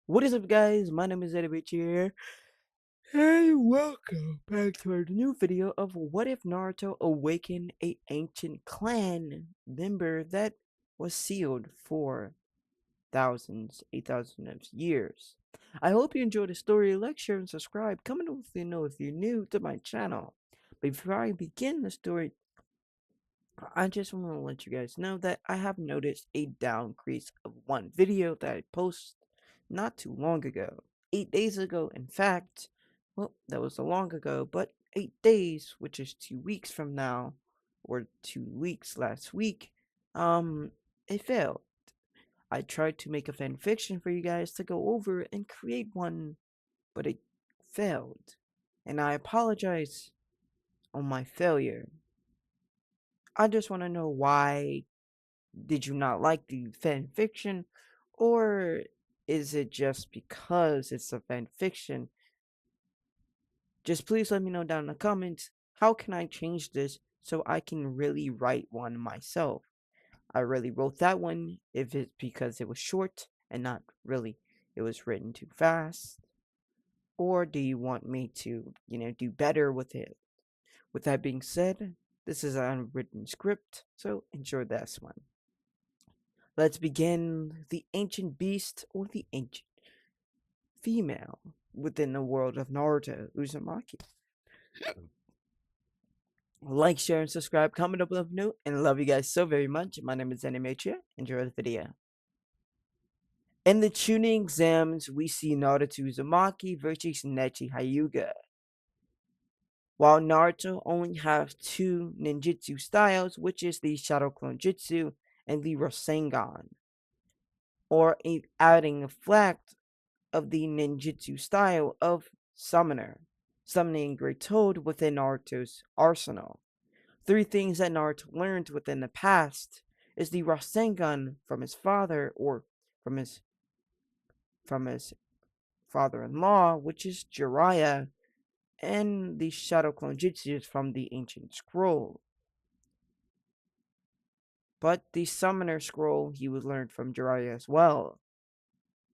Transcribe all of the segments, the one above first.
What is up, guys? My name is Eddie here, and welcome back to our new video of what if Naruto awakened a ancient clan member that was sealed for thousands, 8,000 of years. I hope you enjoyed the story. Like, share, and subscribe. Comment if you know if you're new to my channel. Before I begin the story, I just want to let you guys know that I have noticed a decrease of one video that I posted not too long ago. 8 days ago, in fact. Well, that was a long ago, but 8 days, which is 2 weeks from now, or 2 weeks last week, um, it failed. I tried to make a fan fiction for you guys to go over and create one, but it failed. And I apologize on my failure. I just want to know why did you not like the fan fiction, or is it just because it's a fan fiction? Just please let me know down in the comments. How can I change this so I can really write one myself? I really wrote that one if it's because it was short and not really it was written too fast. Or do you want me to, do better with it? With that being said, this is an unwritten script, so enjoy this one. Let's begin the ancient beast or the ancient female within the world of Naruto Uzumaki. Like, share, and subscribe, comment up below, note, and I love you guys so very much. My name is Animatria. Enjoy the video. In the tuning exams, we see Naruto Uzumaki versus Nechi Hyuga. While Naruto only has two ninjutsu styles, which is the Shadow Clone Jutsu and the Rasengan, or adding a fact of the ninjutsu style of Summoner, summoning Great Toad within Naruto's arsenal. Three things that Naruto learned within the past is the Rasengan from his father, or from his father-in-law, which is Jiraiya, and the Shadow Clone Jutsu from the ancient scroll. But the Summoner scroll he would learn from Jiraiya as well.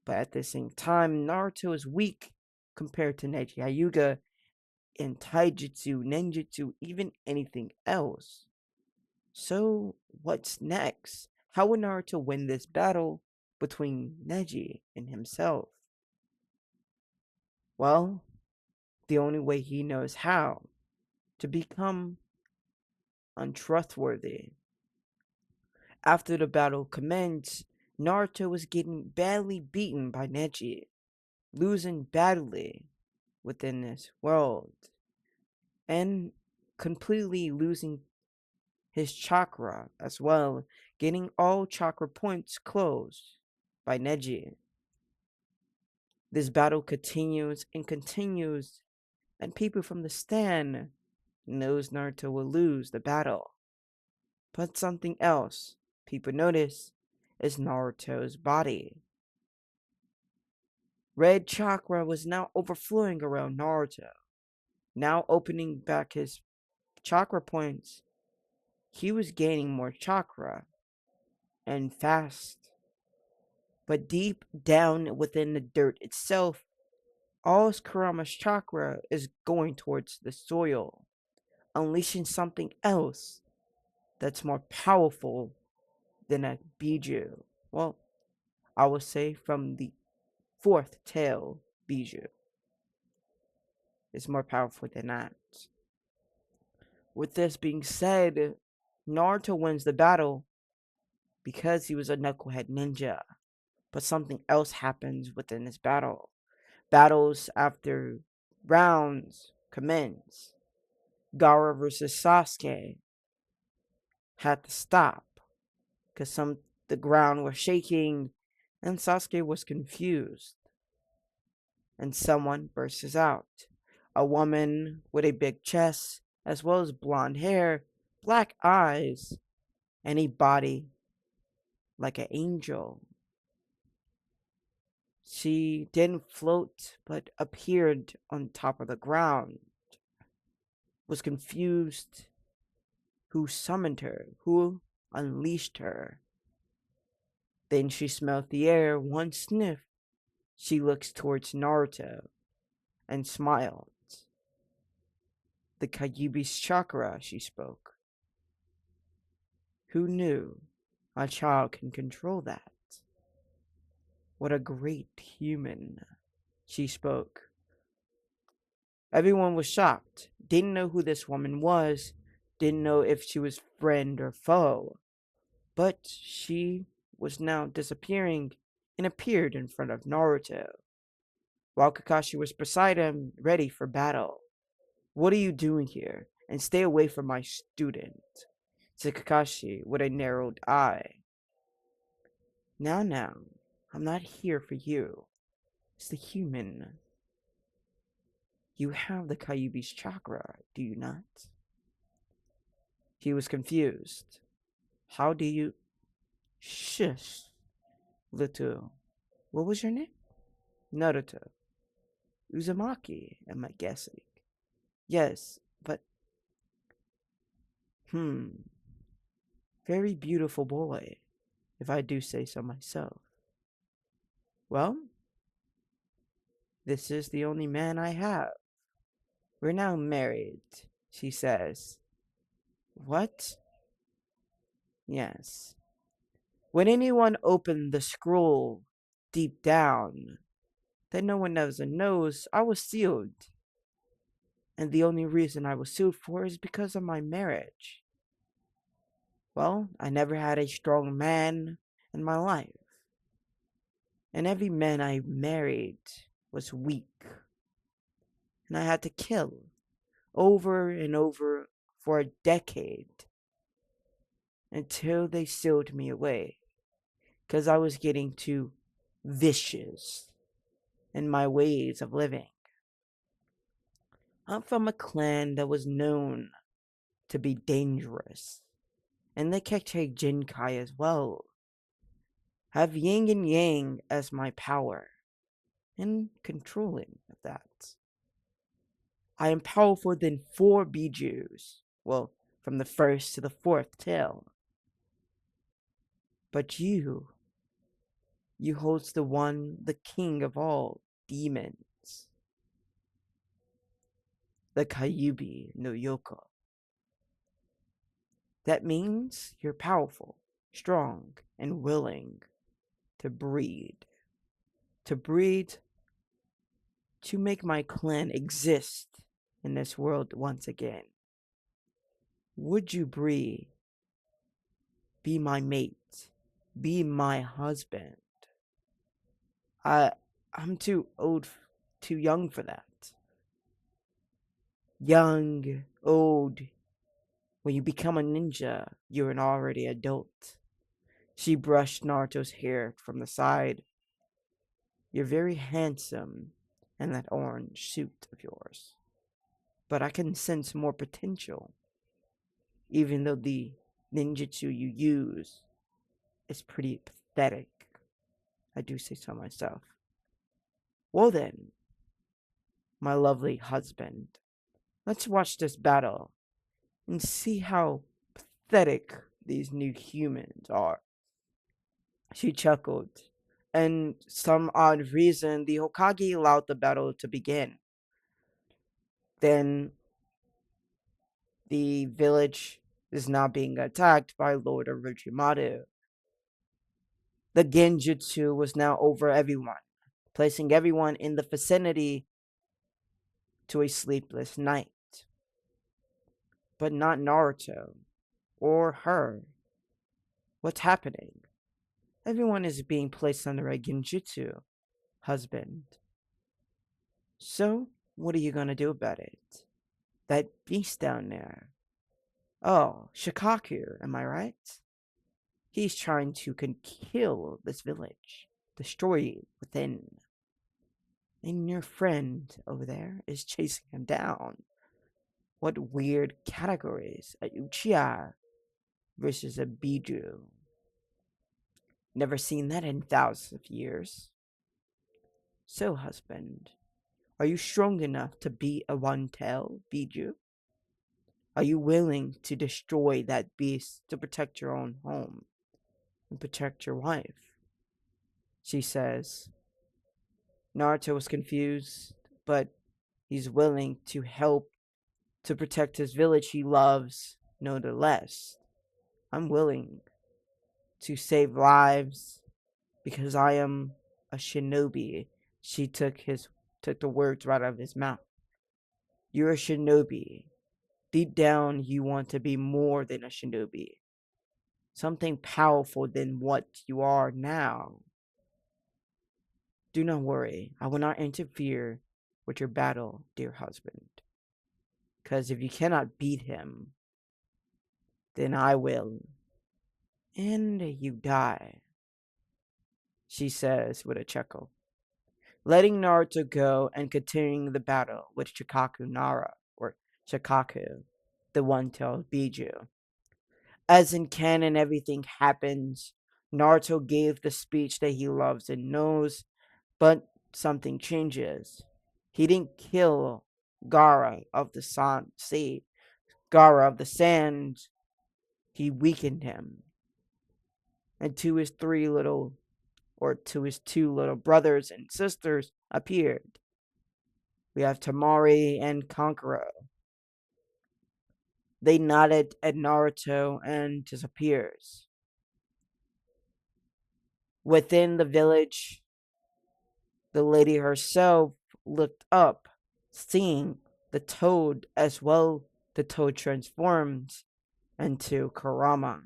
But at the same time, Naruto is weak compared to Neji Hyuga in taijutsu, ninjutsu, even anything else. So, what's next? How will Naruto win this battle between Neji and himself? Well, the only way he knows how to become untrustworthy. After the battle commenced, Naruto was getting badly beaten by Neji, losing badly within this world, and completely losing his chakra as well, getting all chakra points closed by Neji. This battle continues and continues, and people from the stand knows Naruto will lose the battle. But something else people notice is Naruto's body. Red chakra was now overflowing around Naruto, now opening back his chakra points. He was gaining more chakra, and fast. But deep down within the dirt itself, all Kurama's chakra is going towards the soil, unleashing something else that's more powerful than a Biju. Well, I would say from the fourth tail Biju. It's more powerful than that. With this being said, Naruto wins the battle because he was a knucklehead ninja. But something else happens within this battle. Battles after rounds commence. Gaara versus Sasuke had to stop because the ground was shaking and Sasuke was confused. And someone bursts out. A woman with a big chest, as well as blonde hair, black eyes, and a body like an angel. She didn't float, but appeared on top of the ground. Was confused who summoned her, who unleashed her. Then she smelled the air, one sniff, She looks towards Naruto and smiled. The Kyuubi's chakra, she spoke. Who knew a child can control that? What a great human, she spoke. Everyone was shocked. Didn't know who this woman was. Didn't know if she was friend or foe. But she was now disappearing and appeared in front of Naruto, while Kakashi was beside him, ready for battle. What are you doing here? And stay away from my student, said Kakashi with a narrowed eye. Now, I'm not here for you. It's the human. You have the Kyuubi's chakra, do you not? He was confused. How do you... Shush, little. What was your name? Naruto. Uzumaki, am I guessing? Yes, but... Very beautiful boy, if I do say so myself. Well, this is the only man I have. We're now married, she says. What? Yes. When anyone opened the scroll deep down, that no one ever knows, I was sealed. And the only reason I was sealed for is because of my marriage. Well, I never had a strong man in my life. And every man I married was weak. And I had to kill over and over for a decade until they sealed me away. Because I was getting too vicious in my ways of living. I'm from a clan that was known to be dangerous. And they catch a Jinkai as well. Have yin and yang as my power. And controlling of that. I am powerful than 4 Bijus. Well, from the first to the 4th tail. But you holds the king of all demons. The Kyuubi no Yoko. That means you're powerful, strong, and willing to breed. To breed to make my clan exist in this world once again. Would you breed? Be my mate. Be my husband. I'm too old, too young for that. Young, old. When you become a ninja, you're an already adult. She brushed Naruto's hair from the side. You're very handsome in that orange suit of yours. But I can sense more potential. Even though the ninjutsu you use is pretty pathetic. I do say so myself. Well then, my lovely husband, let's watch this battle and see how pathetic these new humans are. She chuckled, and some odd reason the Hokage allowed the battle to begin. Then the village is now being attacked by Lord Orochimaru. The genjutsu was now over everyone, placing everyone in the vicinity to a sleepless night. But not Naruto or her. What's happening? Everyone is being placed under a genjutsu, husband. So, what are you gonna do about it? That beast down there. Oh, Shikaku, am I right? He's trying to kill this village, destroy it within. And your friend over there is chasing him down. What weird categories? A Uchiha versus a Biju. Never seen that in thousands of years. So, husband, are you strong enough to be a one-tail Biju? Are you willing to destroy that beast to protect your own home and protect your wife? She says, Naruto was confused, but he's willing to help to protect his village he loves nonetheless. I'm willing to save lives because I am a shinobi. She took the words right out of his mouth. You're a shinobi. Deep down you want to be more than a shinobi. Something powerful than what you are now. Do not worry. I will not interfere with your battle, dear husband. Because if you cannot beat him, then I will. And you die, she says with a chuckle, letting Naruto go and continuing the battle with Shikaku Nara, or Shikaku, the one-tailed Biju. As in canon, everything happens. Naruto gave the speech that he loves and knows, but something changes. He didn't kill Gara of the sea, Gara of the sand. He weakened him. And to his two little brothers and sisters appeared. We have Tamari and Kankuro. They nodded at Naruto and disappears. Within the village, the lady herself looked up, seeing the toad as well. The toad transforms into Kurama.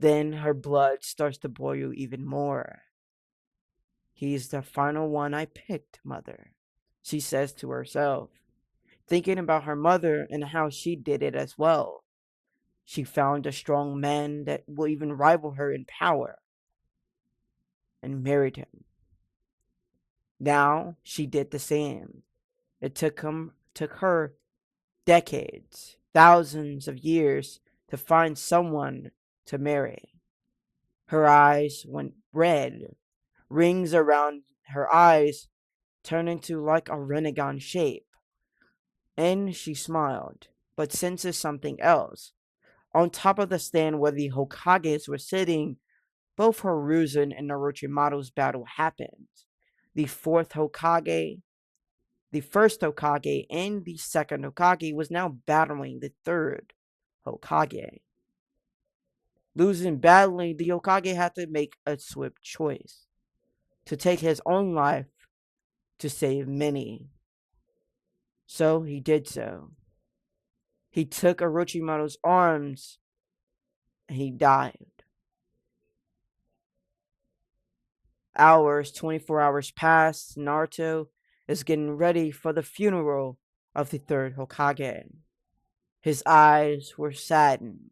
Then her blood starts to boil even more. He's the final one I picked, mother, she says to herself, thinking about her mother and how she did it as well. She found a strong man that will even rival her in power and married him. Now she did the same. It took her decades, thousands of years to find someone to marry. Her eyes went red. Rings around her eyes turned into like a Renegon shape. And she smiled, but senses something else. On top of the stand where the Hokages were sitting, both Hiruzen and Orochimaru's battle happened. The fourth Hokage, the first Hokage, and the second Hokage was now battling the third Hokage. Losing badly, the Hokage had to make a swift choice to take his own life to save many. So he did so. He took Orochimaru's arms and he died. Hours, 24 hours passed. Naruto is getting ready for the funeral of the third Hokage. His eyes were saddened.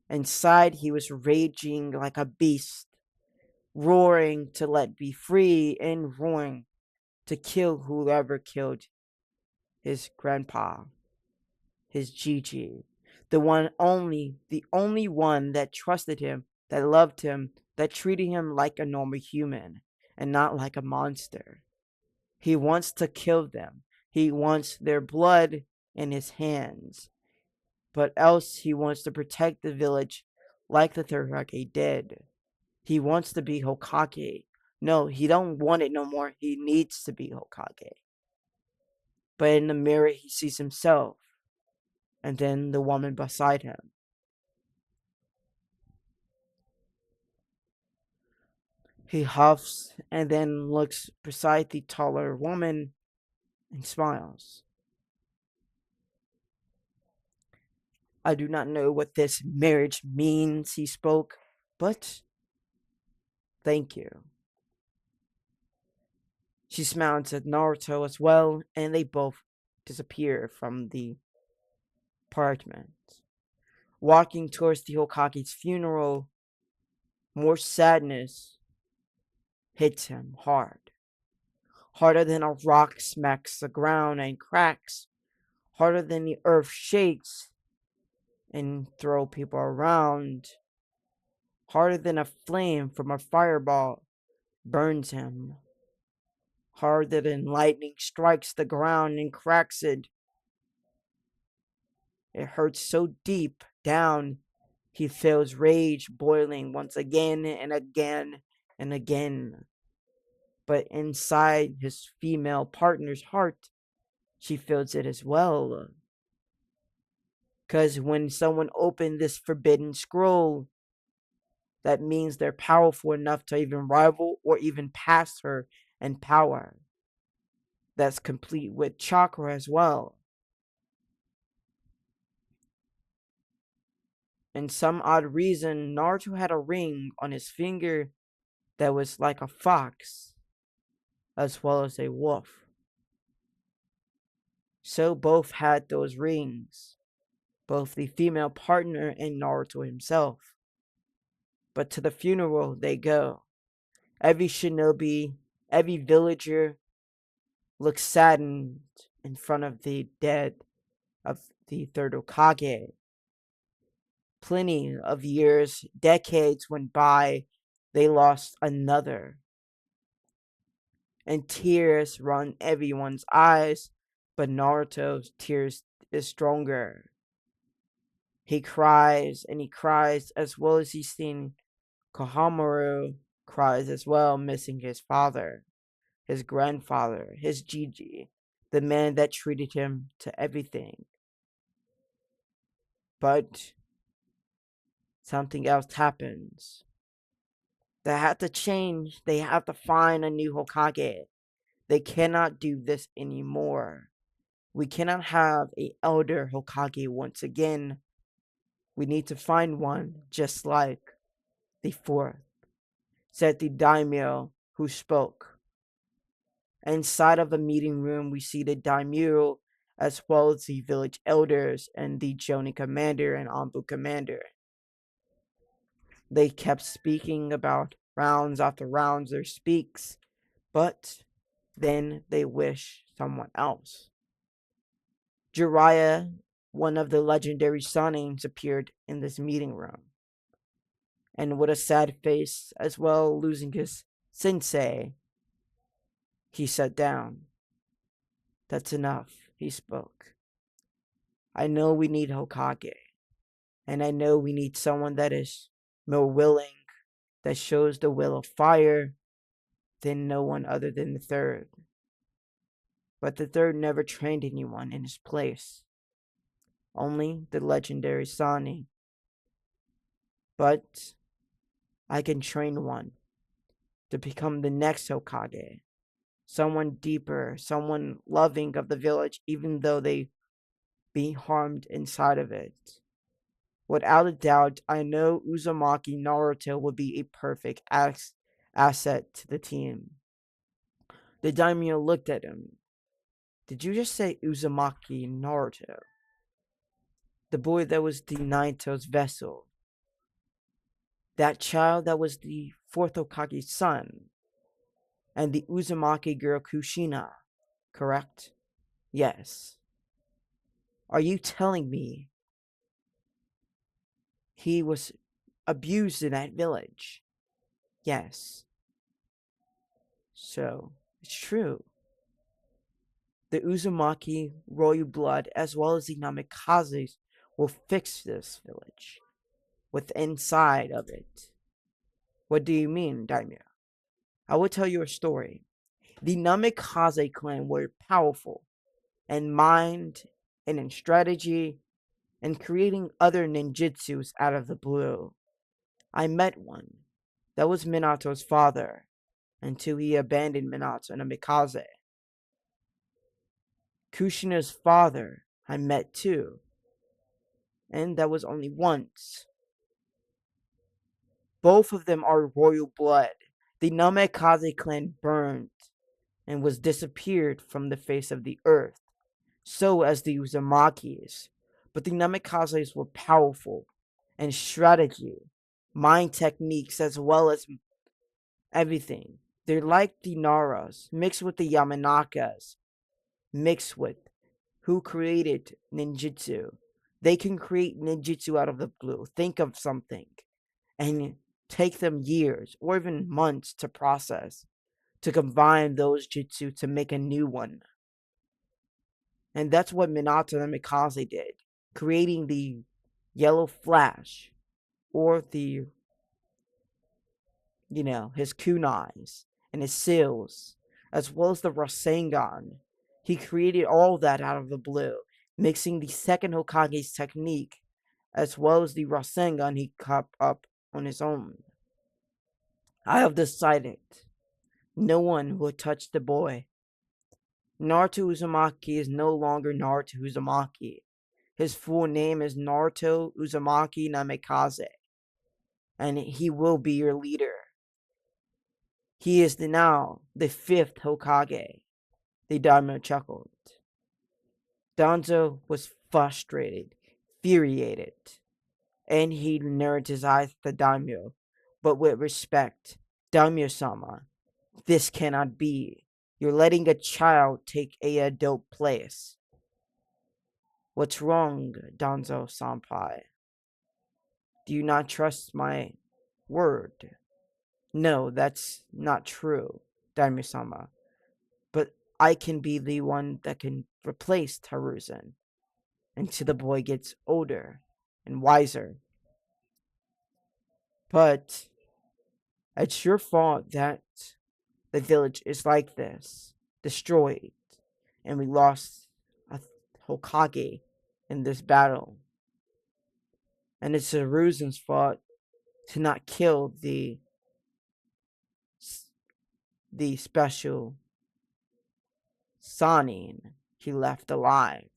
Inside, he was raging like a beast, roaring to let be free and roaring to kill whoever killed his grandpa, his Gigi, the only one that trusted him, that loved him, that treated him like a normal human and not like a monster. He wants to kill them. He wants their blood in his hands. But else he wants to protect the village like the third Hokage did. He wants to be Hokage. No, he don't want it no more. He needs to be Hokage. But in the mirror he sees himself and then the woman beside him. He huffs and then looks beside the taller woman and smiles. I do not know what this marriage means, he spoke, but thank you. She smiles at Naruto as well, and they both disappear from the apartment. Walking towards the Hokage's funeral, more sadness hits him hard. Harder than a rock smacks the ground and cracks. Harder than the earth shakes and throw people around. Harder than a flame from a fireball burns him. Harder than lightning strikes the ground and cracks it. It hurts so deep down, he feels rage boiling once again and again and again. but inside his female partner's heart, she feels it as well. Because when someone opened this forbidden scroll, that means they're powerful enough to even rival or even pass her in power. That's complete with chakra as well. And some odd reason, Naruto had a ring on his finger that was like a fox, as well as a wolf. So both had those rings, both the female partner and Naruto himself. But to the funeral they go. Every shinobi, every villager looks saddened in front of the dead of the third Hokage. Plenty of years, decades went by, they lost another. And tears run everyone's eyes, but Naruto's tears is stronger. He cries and he cries as well as he's seen Kohamaru cries as well, missing his father, his grandfather, his Gigi, the man that treated him to everything. But something else happens. They have to change. They have to find a new Hokage. They cannot do this anymore. We cannot have a elder Hokage once again. We need to find one just like the fourth, said the daimyo who spoke. Inside of the meeting room, we see the daimyo as well as the village elders and the Jonin commander and Anbu commander. They kept speaking about rounds after rounds their speaks, but then they wish someone else. Jiraiya, one of the legendary Sanins, appeared in this meeting room. And with a sad face, as well losing his sensei, he sat down. That's enough, he spoke. I know we need Hokage, and I know we need someone that is more willing, that shows the will of fire, than no one other than the third. But the third never trained anyone in his place. Only the legendary Sani. But I can train one to become the next Hokage. Someone deeper, someone loving of the village, even though they be harmed inside of it. Without a doubt, I know Uzumaki Naruto would be a perfect asset to the team. The daimyo looked at him. Did you just say Uzumaki Naruto? The boy that was the Naito's vessel. That child that was the fourth Hokage's son. And the Uzumaki girl Kushina, correct? Yes. Are you telling me he was abused in that village? Yes. So, it's true. The Uzumaki royal blood as well as the Namikazes will fix this village with inside of it. What do you mean, Daimyo? I will tell you a story. The Namikaze clan were powerful in mind and in strategy and creating other ninjutsus out of the blue. I met one. That was Minato's father until he abandoned Minato and Namikaze. Kushina's father I met too, and that was only once. Both of them are royal blood. The Namikaze clan burned and was disappeared from the face of the earth, so as the Uzumakis. But the Namikazes were powerful in strategy, mind techniques, as well as everything. They're like the Naras, mixed with the Yamanakas, mixed with who created ninjutsu. They can create ninjutsu out of the blue. Think of something and take them years or even months to process, to combine those jutsu to make a new one. And that's what Minato and Mikaze did, creating the yellow flash or the, his kunais and his seals, as well as the Rasengan. He created all that out of the blue, mixing the second Hokage's technique as well as the Rasengan he caught up on his own. I have decided no one will touch the boy. Naruto Uzumaki is no longer Naruto Uzumaki. His full name is Naruto Uzumaki Namikaze, and he will be your leader. He is now the fifth Hokage. The daimyo chuckled. Danzo was frustrated, infuriated, and he narrowed his eyes at the daimyo, but with respect. Daimyo-sama, this cannot be. You're letting a child take a adult place. What's wrong, Danzo-senpai? Do you not trust my word? No, that's not true, Daimyo-sama. But I can be the one that can replace Taruzen until the boy gets older and wiser. But it's your fault that the village is like this, destroyed, and we lost a Hokage in this battle. And it's Taruzen's fault to not kill the special Sanin he left alive.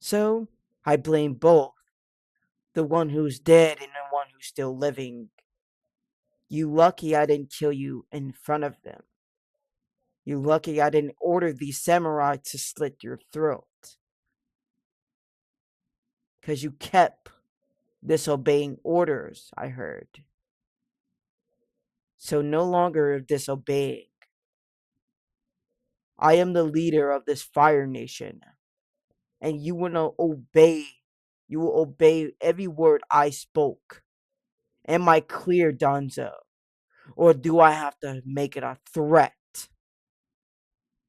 So I blame both, the one who's dead and the one who's still living. You lucky I didn't kill you in front of them. You lucky I didn't order the samurai to slit your throat. 'Cause you kept disobeying orders, I heard. So no longer disobeying. I am the leader of this fire nation, and you will obey. You will obey every word I spoke. Am I clear, Danzo? Or do I have to make it a threat?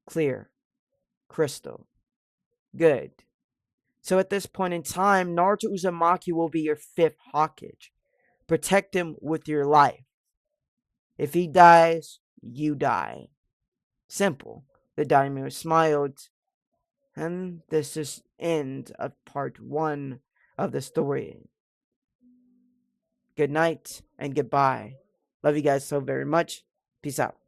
Clear. Crystal. Good. So at this point in time, Naruto Uzumaki will be your fifth Hokage. Protect him with your life. If he dies, you die. Simple. The daimyo smiled. And this is end of part 1 of the story. Good night and goodbye. Love you guys so very much. Peace out.